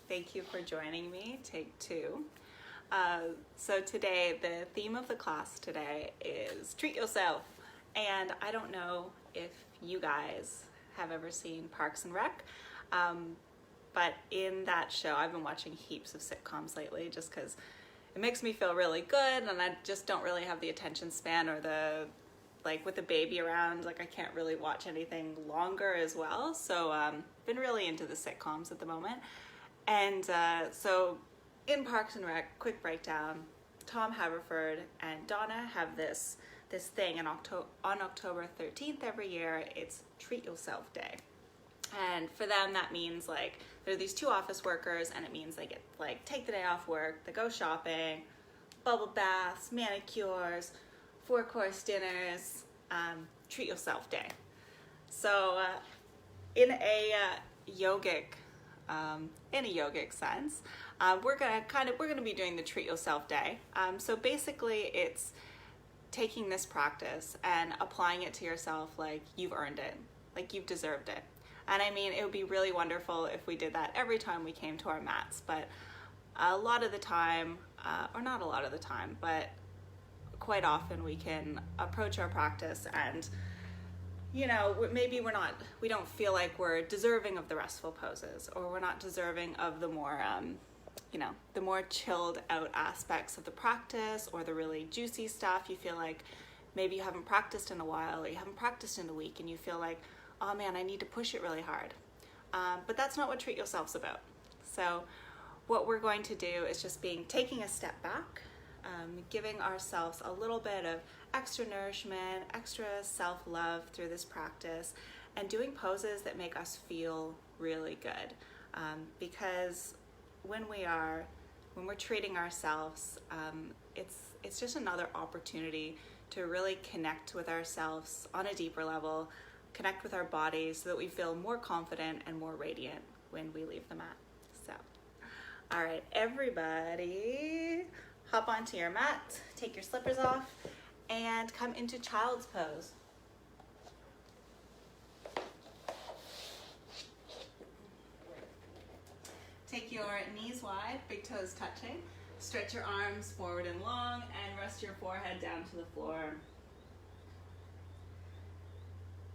Thank you for joining me, take two. So today, the theme of the class today is treat yourself. And I don't know if you guys have ever seen Parks and Rec, but in that show, I've been watching heaps of sitcoms lately just because it makes me feel really good, and I just don't really have the attention span or with the baby around, I can't really watch anything longer as well. So been really into the sitcoms at the moment. And so in Parks and Rec, quick breakdown, Tom Haverford and Donna have this thing on October 13th every year. It's Treat Yourself Day. And for them, that means there are these two office workers, and it means they get take the day off work, they go shopping, bubble baths, manicures, 4-course dinners, treat yourself day. So in a yogic sense, we're gonna be doing the treat yourself day. So basically, it's taking this practice and applying it to yourself like you've earned it, like you've deserved it. And I mean, it would be really wonderful if we did that every time we came to our mats, but a lot of the time, or not a lot of the time, but quite often we can approach our practice and, maybe we don't feel like we're deserving of the restful poses, or we're not deserving of the more, the more chilled out aspects of the practice, or the really juicy stuff. You feel like maybe you haven't practiced in a while, or you haven't practiced in a week, and you feel like, oh man, I need to push it really hard. But that's not what Treat Yourself's about. So what we're going to do is just taking a step back, giving ourselves a little bit of extra nourishment, extra self-love through this practice, and doing poses that make us feel really good. Because when we're treating ourselves, it's just another opportunity to really connect with ourselves on a deeper level, connect with our bodies so that we feel more confident and more radiant when we leave the mat. So, all right, everybody, hop onto your mat, take your slippers off, and come into child's pose. Take your knees wide, big toes touching. Stretch your arms forward and long, and rest your forehead down to the floor.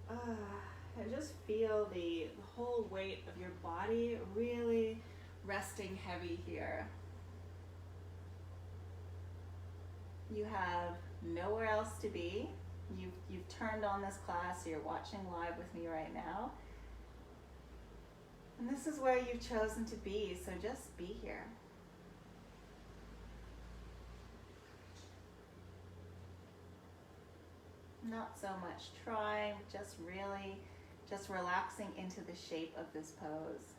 And just feel the whole weight of your body really resting heavy here. You have nowhere else to be. You've turned on this class, so you're watching live with me right now. And this is where you've chosen to be, so just be here. Not so much trying, just relaxing into the shape of this pose.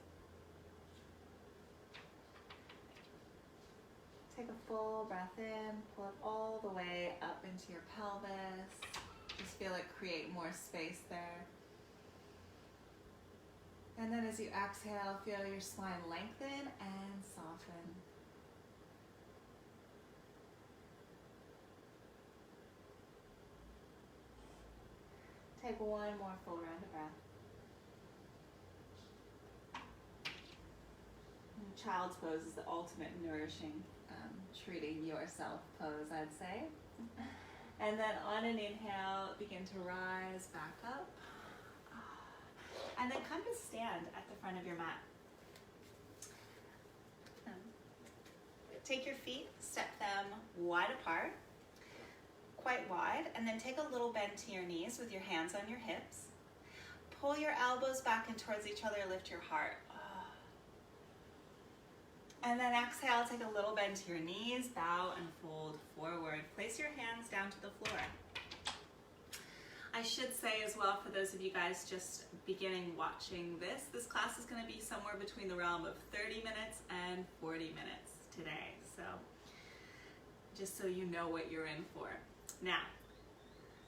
Take a full breath in, pull it all the way up into your pelvis. Just feel it create more space there. And then as you exhale, feel your spine lengthen and soften. Take one more full round of breath. And child's pose is the ultimate nourishing, treating yourself pose, I'd say. And then on an inhale, begin to rise back up. And then come to stand at the front of your mat. Take your feet, step them wide apart, quite wide, and then take a little bend to your knees with your hands on your hips. Pull your elbows back and towards each other, lift your heart. And then exhale, take a little bend to your knees, bow and fold forward. Place your hands down to the floor. I should say as well, for those of you guys just beginning watching this class is going to be somewhere between the realm of 30 minutes and 40 minutes today. So just so you know what you're in for. Now,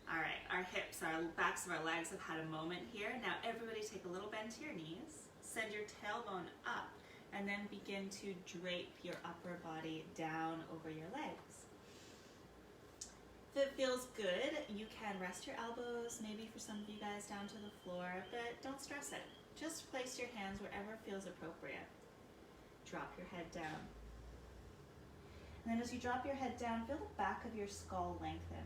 all right, our hips, our backs of our legs have had a moment here. Now everybody take a little bend to your knees, send your tailbone up, and then begin to drape your upper body down over your legs. If it feels good, you can rest your elbows, maybe for some of you guys down to the floor, but don't stress it. Just place your hands wherever feels appropriate. drop your head down. And then as you drop your head down, feel the back of your skull lengthen.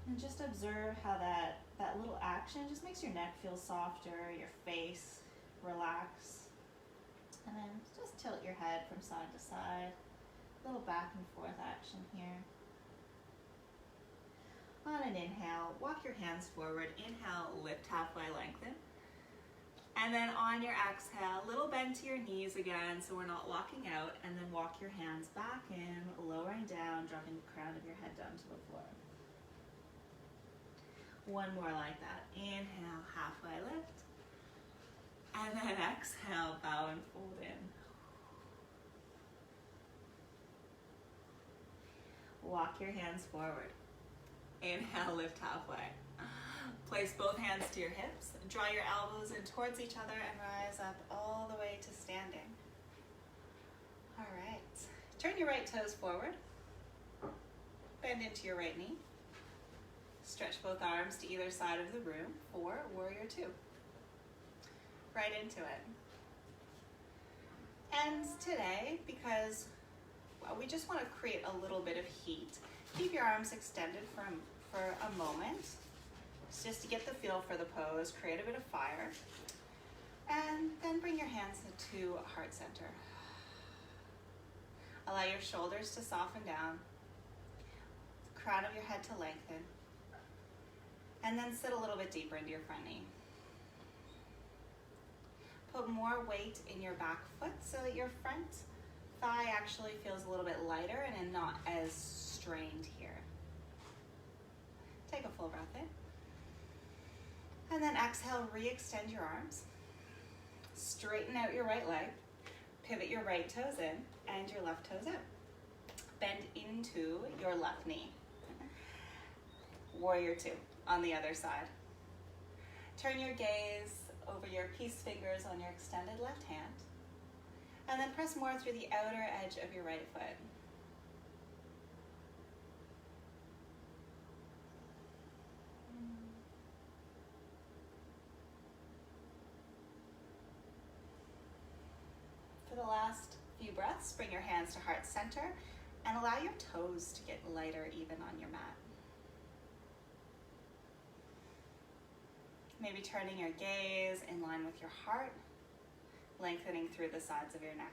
And just observe how that little action just makes your neck feel softer, your face relax. And then just tilt your head from side to side. A little back and forth action here. On an inhale, walk your hands forward. Inhale, lift halfway, lengthen. And then on your exhale, little bend to your knees again so we're not locking out. And then walk your hands back in, lowering down, dropping the crown of your head down to the floor. One more like that. Inhale, halfway lift. And then exhale, bow and fold in. Walk your hands forward. Inhale, lift halfway. Place both hands to your hips. Draw your elbows in towards each other and rise up all the way to standing. All right. Turn your right toes forward. Bend into your right knee. Stretch both arms to either side of the room for warrior two. Right into it. And today, because we just want to create a little bit of heat, keep your arms extended for a moment, just to get the feel for the pose, create a bit of fire, and then bring your hands to heart center. Allow your shoulders to soften down, the crown of your head to lengthen, and then sit a little bit deeper into your front knee. Put more weight in your back foot so that your front thigh actually feels a little bit lighter and not as strained here. Take a full breath in. And then exhale, re-extend your arms. Straighten out your right leg. Pivot your right toes in and your left toes out. Bend into your left knee. Warrior two on the other side. Turn your gaze over your peace fingers on your extended left hand. And then press more through the outer edge of your right foot. For the last few breaths, bring your hands to heart center and allow your toes to get lighter even on your mat. Maybe turning your gaze in line with your heart, lengthening through the sides of your neck.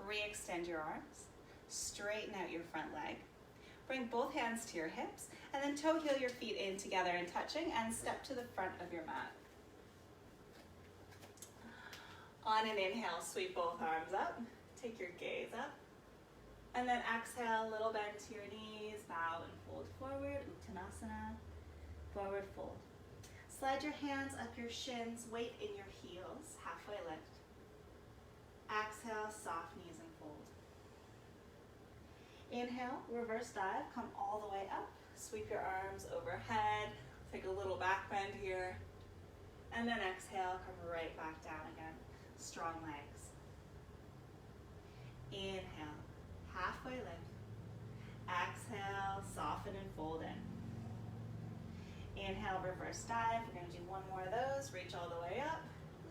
Re-extend your arms, straighten out your front leg, bring both hands to your hips, and then toe heel your feet in together and touching, and step to the front of your mat. On an inhale, sweep both arms up, take your gaze up, and then exhale, little bend to your knees, bow and fold forward, Uttanasana, forward fold. Slide your hands up your shins, weight in your heels, halfway lift. Exhale, soft knees and fold. Inhale, reverse dive, come all the way up, sweep your arms overhead, take a little back bend here, and then exhale, come right back down again, strong legs. Inhale, halfway lift. Exhale, soften and fold in. Inhale, reverse dive. We're going to do one more of those. Reach all the way up.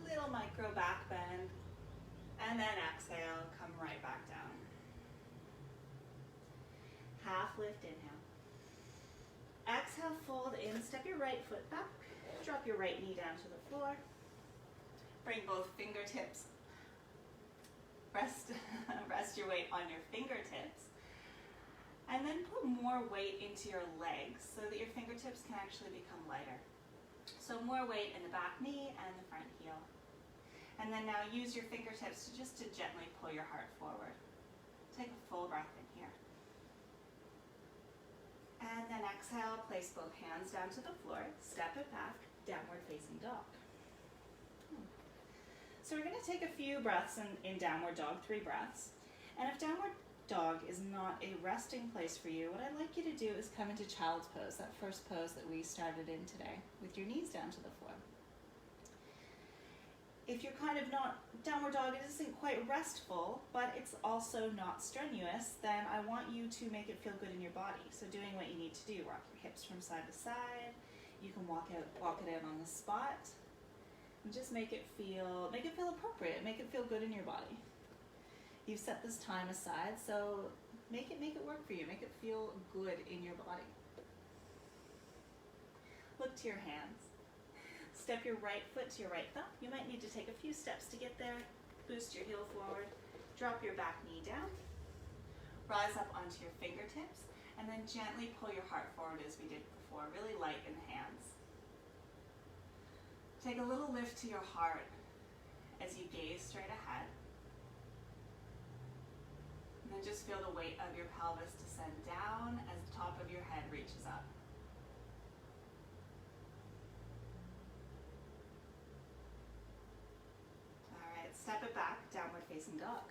Little micro back bend. And then exhale, come right back down. Half lift, inhale. Exhale, fold in. Step your right foot back. Drop your right knee down to the floor. Bring both fingertips. Rest your weight on your fingertips. And then put more weight into your legs so that your fingertips can actually become lighter. So more weight in the back knee and the front heel. And then now use your fingertips to gently pull your heart forward. Take a full breath in here. And then exhale, place both hands down to the floor, step it back, downward facing dog. So we're going to take a few breaths in downward dog, 3 breaths. And if downward dog is not a resting place for you, what I'd like you to do is come into child's pose, that first pose that we started in today, with your knees down to the floor. If you're kind of not, downward dog isn't quite restful, but it's also not strenuous, then I want you to make it feel good in your body. So doing what you need to do, rock your hips from side to side. You can walk it in on the spot, and just make it feel appropriate, make it feel good in your body. You've set this time aside, so make it work for you, make it feel good in your body. Look to your hands. Step your right foot to your right thumb. You might need to take a few steps to get there. Boost your heel forward. Drop your back knee down. Rise up onto your fingertips, and then gently pull your heart forward as we did before, really light in the hands. Take a little lift to your heart as you gaze straight ahead. And then just feel the weight of your pelvis descend down as the top of your head reaches up. All right, step it back, downward facing dog.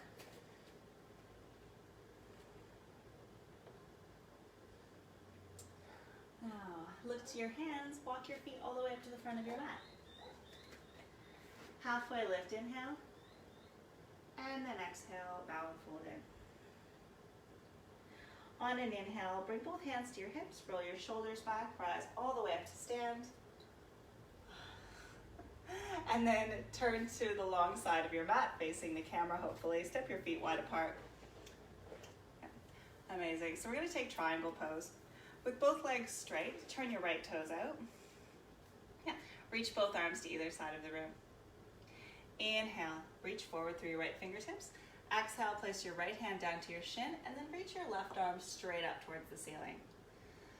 Now, look to your hands, walk your feet all the way up to the front of your mat. Halfway lift, inhale, and then exhale, bow and fold in. On an inhale, bring both hands to your hips, roll your shoulders back, rise all the way up to stand. And then turn to the long side of your mat, facing the camera, hopefully. Step your feet wide apart. Amazing. So we're going to take triangle pose. With both legs straight, turn your right toes out. Yeah. Reach both arms to either side of the room. Inhale, reach forward through your right fingertips. Exhale, place your right hand down to your shin, and then reach your left arm straight up towards the ceiling.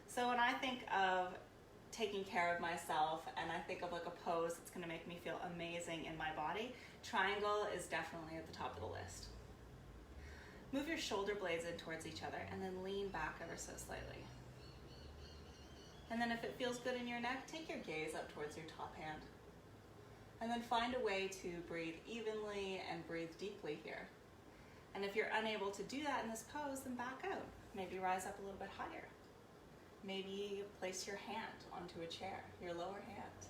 So when I think of taking care of myself and I think of like a pose that's going to make me feel amazing in my body, triangle is definitely at the top of the list. Move your shoulder blades in towards each other and then lean back ever so slightly. And then if it feels good in your neck, take your gaze up towards your top hand. And then find a way to breathe evenly and breathe deeply here. And if you're unable to do that in this pose, then back out. Maybe rise up a little bit higher. Maybe place your hand onto a chair, your lower hand.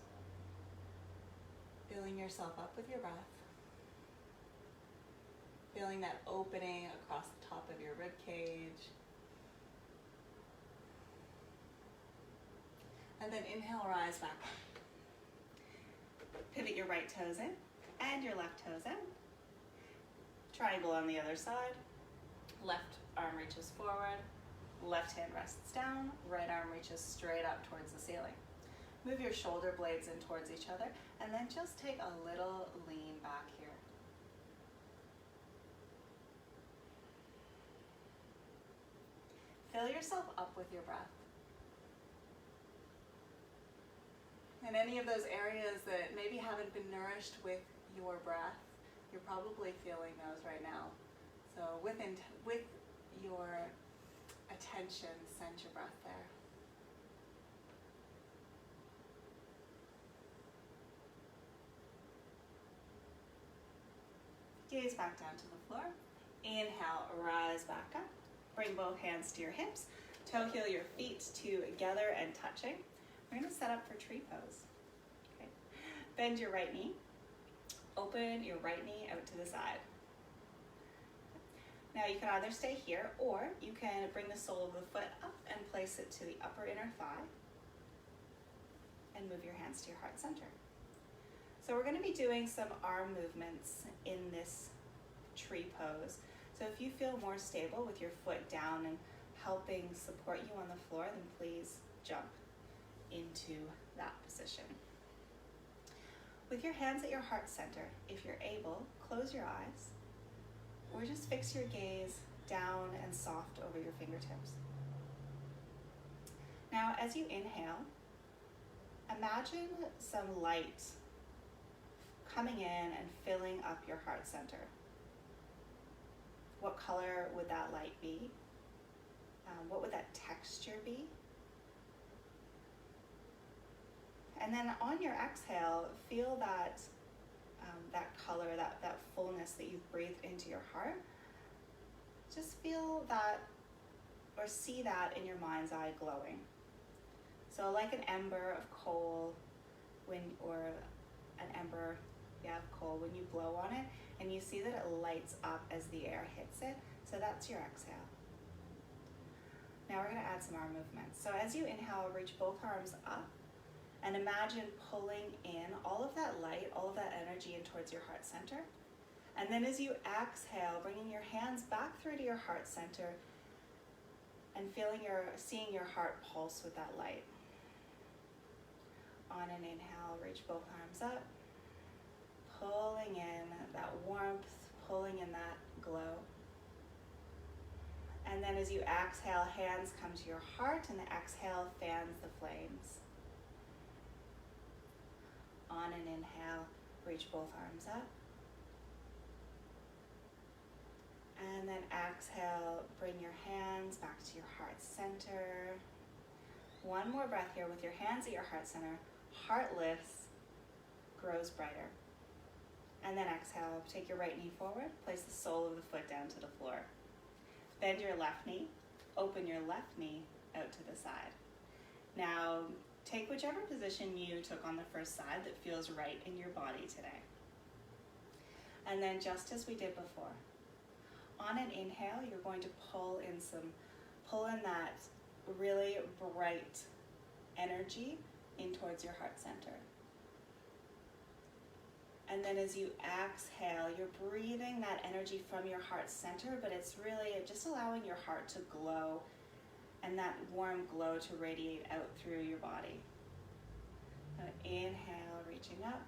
Filling yourself up with your breath. Feeling that opening across the top of your rib cage. And then inhale, rise back up. Pivot your right toes in and your left toes in. Triangle on the other side. Left arm reaches forward. Left hand rests down. Right arm reaches straight up towards the ceiling. Move your shoulder blades in towards each other and then just take a little lean back here. Fill yourself up with your breath. And any of those areas that maybe haven't been nourished with your breath, you're probably feeling those right now. So with your attention, send your breath there. Gaze back down to the floor. Inhale, rise back up. Bring both hands to your hips. Toe heel your feet together and touching. We're going to set up for tree pose. Okay. Bend your right knee. Open your right knee out to the side. Now you can either stay here or you can bring the sole of the foot up and place it to the upper inner thigh and move your hands to your heart center. So we're going to be doing some arm movements in this tree pose. So if you feel more stable with your foot down and helping support you on the floor, then please jump into that position. With your hands at your heart center, if you're able, close your eyes or just fix your gaze down and soft over your fingertips. Now, as you inhale, imagine some light coming in and filling up your heart center. What color would that light be? What would that texture be? And then on your exhale, feel that that color, that fullness that you've breathed into your heart. Just feel that or see that in your mind's eye glowing. So like an ember of coal or an ember you have coal, when you blow on it and you see that it lights up as the air hits it, so that's your exhale. Now we're going to add some arm movements. So as you inhale, reach both arms up and imagine pulling in all of that light, all of that energy in towards your heart center. And then as you exhale, bringing your hands back through to your heart center and seeing your heart pulse with that light. On an inhale, reach both arms up, pulling in that warmth, pulling in that glow. And then as you exhale, hands come to your heart, and the exhale fans the flames. On an inhale, reach both arms up. And then exhale, bring your hands back to your heart center. One more breath here with your hands at your heart center. Heart lifts, grows brighter. And then exhale, take your right knee forward, place the sole of the foot down to the floor. Bend your left knee, open your left knee out to the side. Now, take whichever position you took on the first side that feels right in your body today. And then just as we did before, on an inhale, you're going to pull in that really bright energy in towards your heart center. And then as you exhale, you're breathing that energy from your heart center, but it's really just allowing your heart to glow and that warm glow to radiate out through your body. Now inhale, reaching up.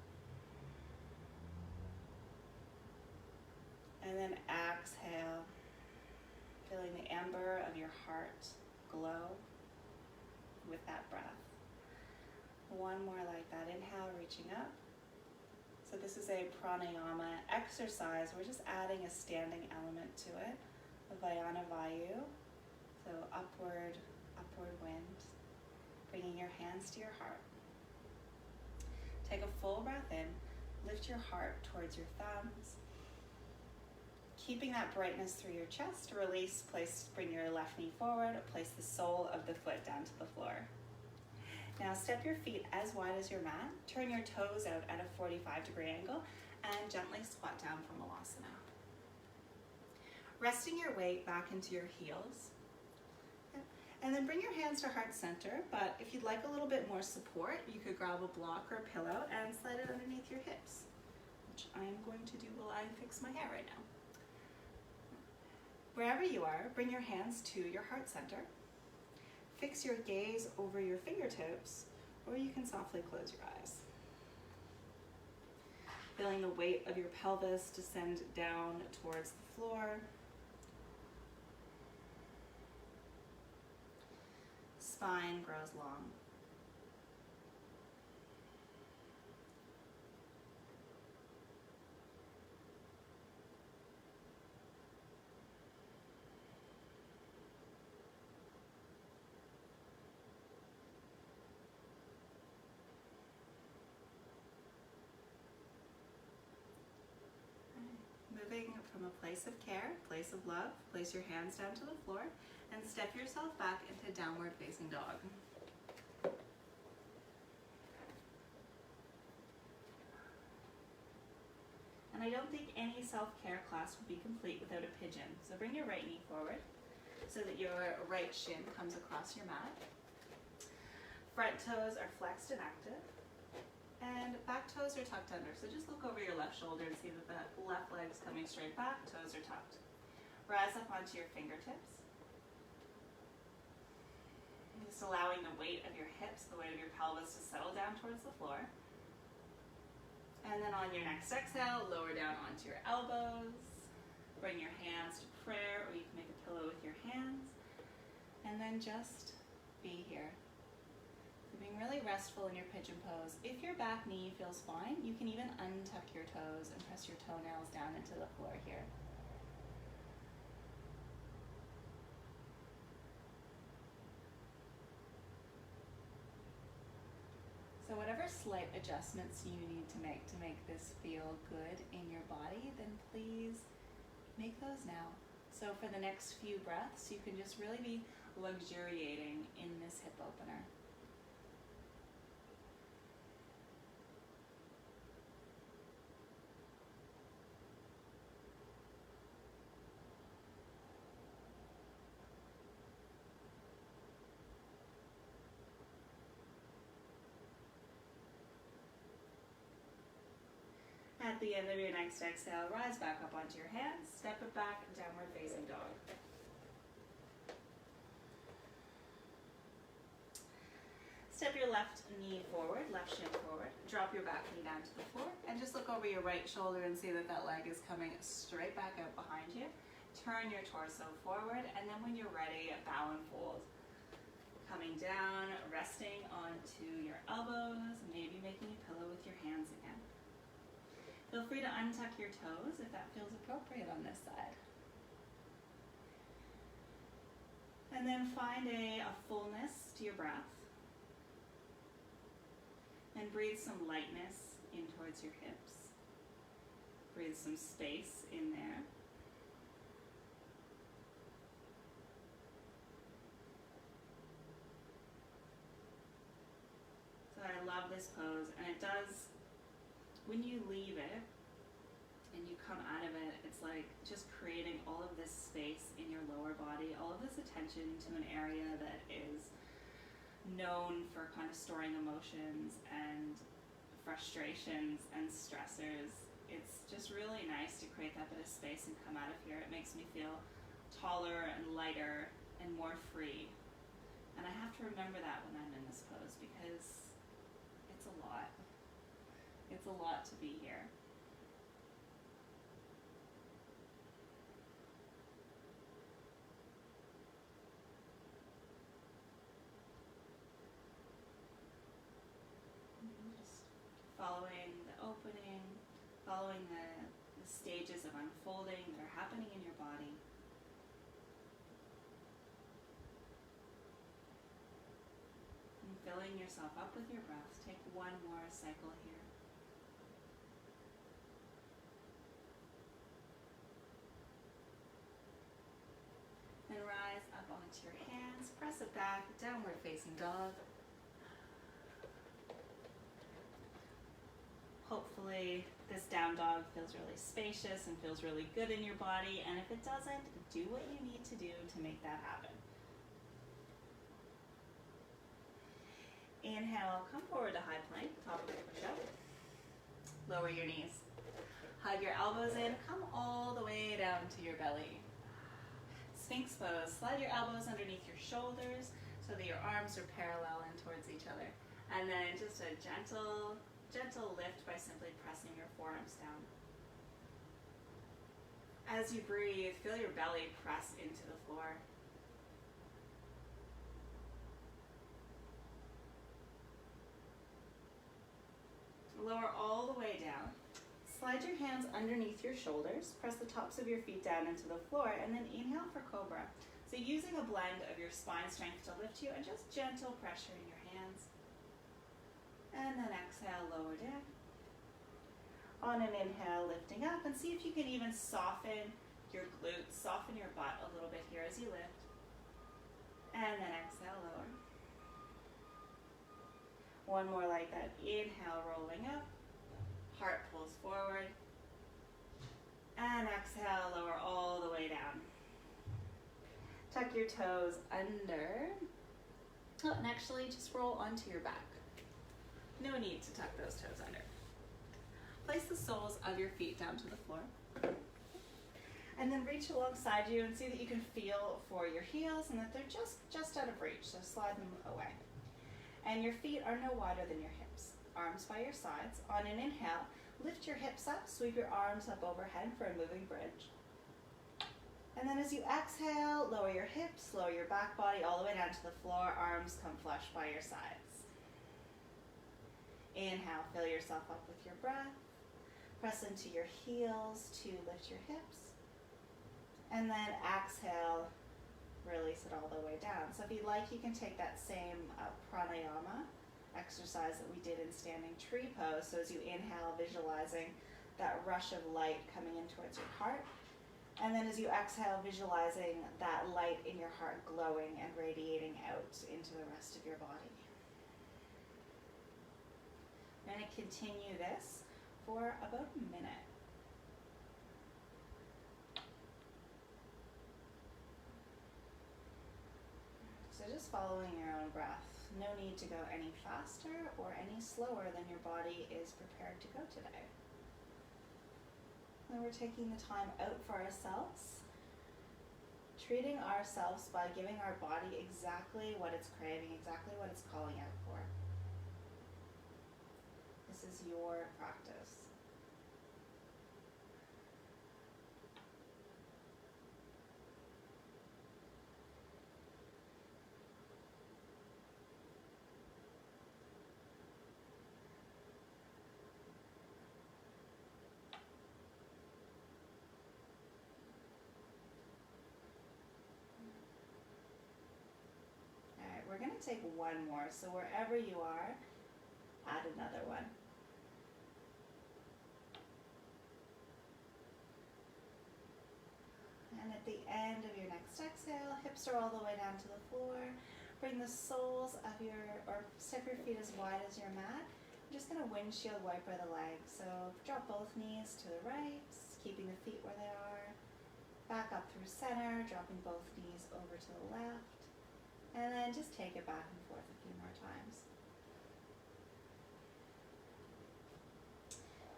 And then exhale, feeling the ember of your heart glow with that breath. One more like that. Inhale, reaching up. So this is a pranayama exercise. We're just adding a standing element to it, a Vayana Vayu. So upward wind, bringing your hands to your heart. Take a full breath in, lift your heart towards your thumbs. Keeping that brightness through your chest, release, bring your left knee forward, place the sole of the foot down to the floor. Now step your feet as wide as your mat, turn your toes out at a 45-degree angle, and gently squat down for Malasana. Resting your weight back into your heels. And then bring your hands to heart center, but if you'd like a little bit more support, you could grab a block or a pillow and slide it underneath your hips, which I am going to do while I fix my hair right now. Wherever you are, bring your hands to your heart center. Fix your gaze over your fingertips, or you can softly close your eyes. Feeling the weight of your pelvis descend down towards the floor. Spine grows long. Moving from a place of care, place of love, place your hands down to the floor and step yourself back into downward facing dog. And I don't think any self-care class would be complete without a pigeon. So bring your right knee forward so that your right shin comes across your mat. Front toes are flexed and active. And back toes are tucked under. So just look over your left shoulder and see that the left leg's coming straight back, toes are tucked. Rise up onto your fingertips. Just allowing the weight of your hips, the weight of your pelvis to settle down towards the floor. And then on your next exhale, lower down onto your elbows. Bring your hands to prayer, or you can make a pillow with your hands. And then just be here. Being really restful in your pigeon pose. If your back knee feels fine, you can even untuck your toes and press your toenails down into the floor here. So whatever slight adjustments you need to make this feel good in your body, then please make those now. So for the next few breaths, you can just really be luxuriating in this hip opener. At the end of your next exhale, rise back up onto your hands, step it back, downward facing dog. Step your left knee forward, left shin forward. Drop your back knee down to the floor and just look over your right shoulder and see that that leg is coming straight back out behind you. Turn your torso forward, and then when you're ready, bow and fold. Coming down, resting onto your elbows, maybe making a pillow with your hands again. Feel free to untuck your toes if that feels appropriate on this side. And then find a fullness to your breath. And breathe some lightness in towards your hips. Breathe some space in there. So I love this pose, and it does, when you leave it and you come out of it, it's like just creating all of this space in your lower body, all of this attention to an area that is known for kind of storing emotions and frustrations and stressors. It's just really nice to create that bit of space and come out of here. It makes me feel taller and lighter and more free. And I have to remember that when I'm in this pose, because it's a lot. It's a lot to be here. Following the opening, following the stages of unfolding that are happening in your body. And filling yourself up with your breath. Take one more cycle here. Then rise up onto your hands, press it back, downward facing dog. Hopefully this down dog feels really spacious and feels really good in your body, and if it doesn't, do what you need to do to make that happen. Inhale, come forward to high plank, top of the push-up. Lower your knees. Hug your elbows in, come all the way down to your belly. Sphinx pose, slide your elbows underneath your shoulders so that your arms are parallel in towards each other. And then just a gentle lift by simply pressing your forearms down. As you breathe, feel your belly press into the floor. Lower all the way down. Slide your hands underneath your shoulders, press the tops of your feet down into the floor, and then inhale for cobra. So using a blend of your spine strength to lift you and just gentle pressure in your hands. And then exhale, lower down. On an inhale, lifting up, and see if you can even soften your glutes, soften your butt a little bit here as you lift. And then exhale, lower. One more like that. Inhale, rolling up. Heart pulls forward. And exhale, lower all the way down. Tuck your toes under. Oh, and actually just roll onto your back. No need to tuck those toes under. Place the soles of your feet down to the floor. And then reach alongside you and see that you can feel for your heels and that they're just out of reach, so slide them away. And your feet are no wider than your hips. Arms by your sides. On an inhale, lift your hips up, sweep your arms up overhead for a moving bridge. And then as you exhale, lower your hips, lower your back body all the way down to the floor, arms come flush by your sides. Inhale, fill yourself up with your breath. Press into your heels to lift your hips. And then exhale, release it all the way down. So if you'd like, you can take that same pranayama exercise that we did in standing tree pose. So as you inhale, visualizing that rush of light coming in towards your heart. And then as you exhale, visualizing that light in your heart glowing and radiating out into the rest of your body. I'm going to continue this for about a minute. So just following your own breath. No need to go any faster or any slower than your body is prepared to go today. And we're taking the time out for ourselves, treating ourselves by giving our body exactly what it's craving, exactly what it's calling out for. This is your practice. We're going to take one more, so wherever you are, add another one. And at the end of your next exhale, hips are all the way down to the floor. Bring the soles of step your feet as wide as your mat. I'm just going to windshield wiper the legs. So drop both knees to the right, keeping the feet where they are. Back up through center, dropping both knees over to the left. And then just take it back and forth a few more times.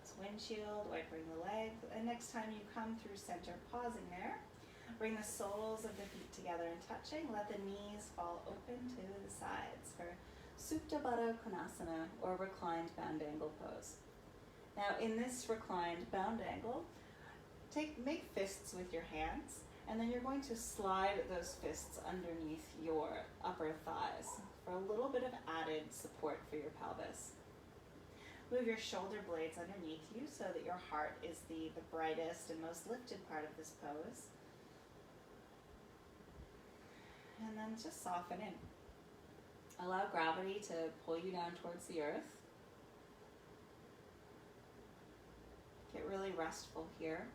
So windshield, wipering the legs. And next time you come through center, pausing there. Bring the soles of the feet together and touching. Let the knees fall open to the sides for Supta Baddha Konasana, or reclined bound angle pose. Now in this reclined bound angle, make fists with your hands. And then you're going to slide those fists underneath your upper thighs for a little bit of added support for your pelvis. Move your shoulder blades underneath you so that your heart is the brightest and most lifted part of this pose. And then just soften in. Allow gravity to pull you down towards the earth. Get really restful here.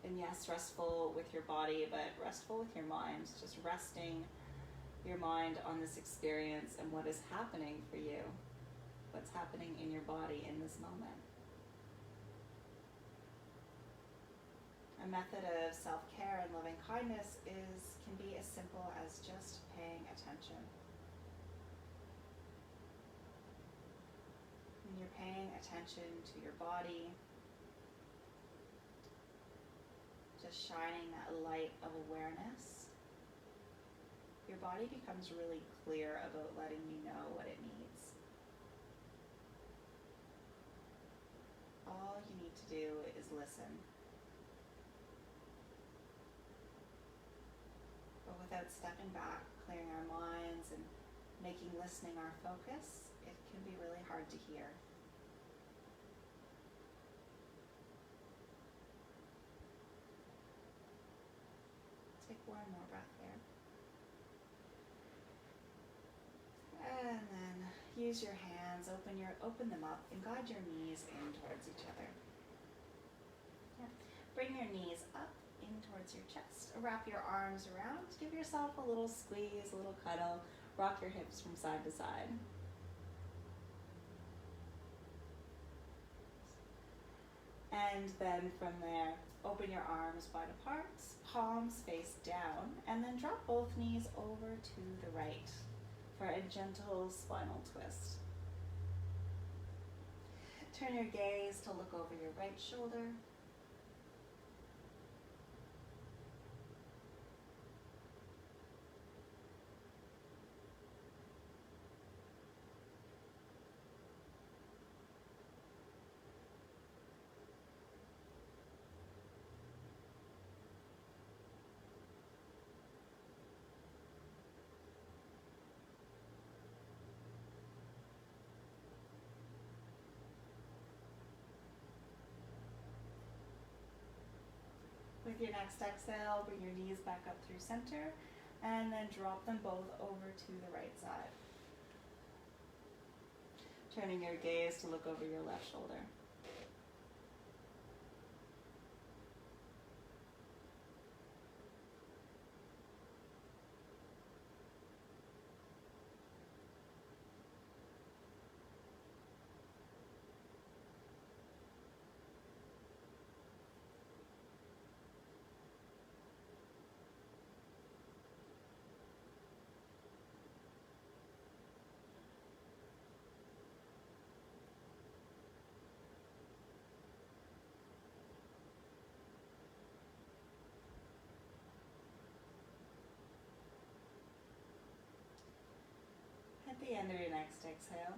And yes, restful with your body, but restful with your mind. Just resting your mind on this experience and what is happening for you. What's happening in your body in this moment. A method of self-care and loving kindness can be as simple as just paying attention. When you're paying attention to your body, just shining that light of awareness, your body becomes really clear about letting you know what it needs. All you need to do is listen. But without stepping back, clearing our minds, and making listening our focus, it can be really hard to hear. Take one more breath there. And then use your hands, open them up, and guide your knees in towards each other. Yeah. Bring your knees up in towards your chest. Wrap your arms around. Give yourself a little squeeze, a little cuddle. Rock your hips from side to side. And then from there, open your arms wide apart, palms face down, and then drop both knees over to the right for a gentle spinal twist. Turn your gaze to look over your right shoulder. With your next exhale, bring your knees back up through center, and then drop them both over to the right side. Turning your gaze to look over your left shoulder. the end of your next exhale,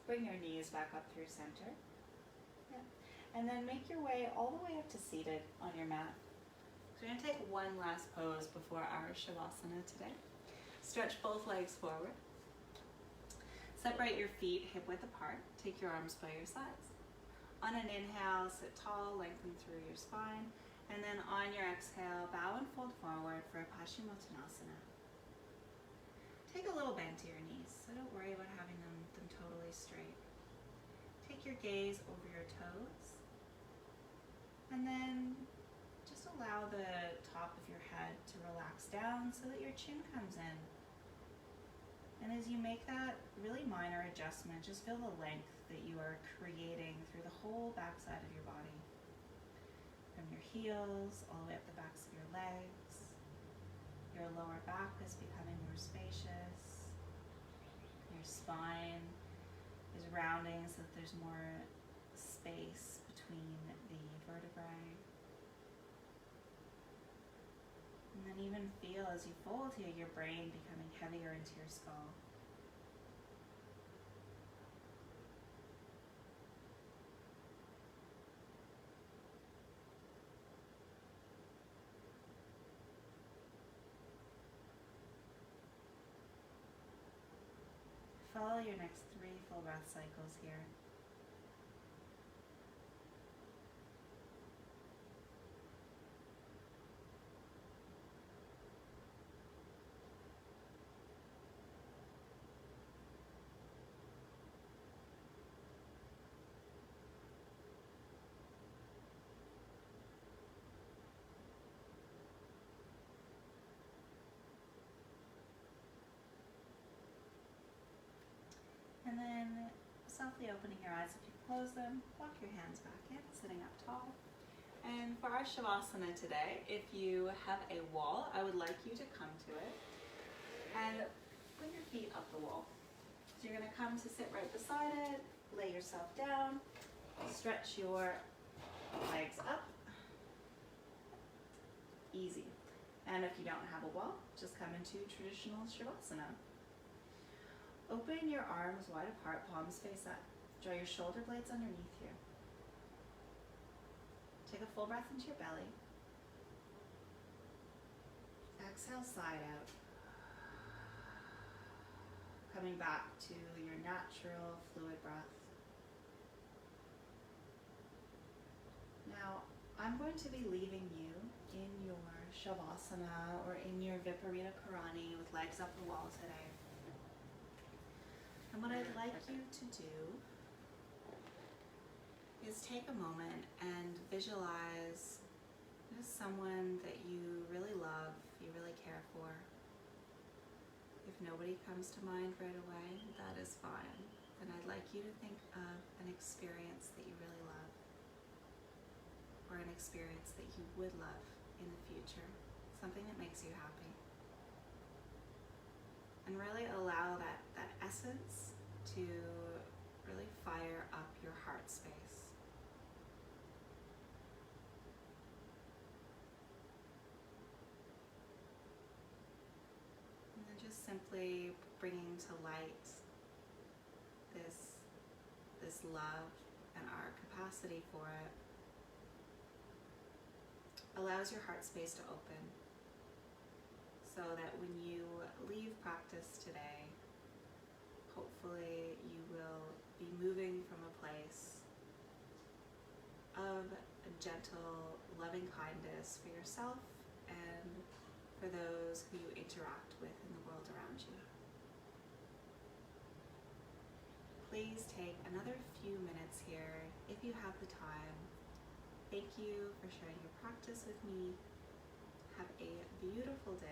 bring your knees back up through center. Yeah. And then make your way all the way up to seated on your mat. So we're going to take one last pose before our Shavasana today. Stretch both legs forward. Separate your feet hip width apart. Take your arms by your sides. On an inhale, sit tall, lengthen through your spine. And then on your exhale, bow and fold forward for Paschimottanasana. Take a little bend to your knees, so don't worry about having them totally straight. Take your gaze over your toes. And then just allow the top of your head to relax down so that your chin comes in. And as you make that really minor adjustment, just feel the length that you are creating through the whole backside of your body. From your heels all the way up the backs of your legs. Your lower back is becoming more spacious. Your spine is rounding so that there's more space between the vertebrae. And then even feel as you fold here, your brain becoming heavier into your skull. Follow your next 3 full breath cycles here. And then softly opening your eyes if you close them, walk your hands back in, sitting up tall. And for our Shavasana today, if you have a wall, I would like you to come to it and put your feet up the wall. So you're going to come to sit right beside it, lay yourself down, stretch your legs up. Easy. And if you don't have a wall, just come into traditional Shavasana. Open your arms wide apart, palms face up. Draw your shoulder blades underneath you. Take a full breath into your belly. Exhale, side out. Coming back to your natural fluid breath. Now, I'm going to be leaving you in your Shavasana or in your Viparita Karani with legs up the wall today. And what I'd like you to do is take a moment and visualize someone that you really love, you really care for. If nobody comes to mind right away, that is fine. Then I'd like you to think of an experience that you really love, or an experience that you would love in the future, something that makes you happy. And really allow that essence to really fire up your heart space. And then just simply bringing to light this love and our capacity for it allows your heart space to open, so that when you leave practice today, hopefully you will be moving from a place of a gentle, loving kindness for yourself and for those who you interact with in the world around you. Please take another few minutes here if you have the time. Thank you for sharing your practice with me. Have a beautiful day.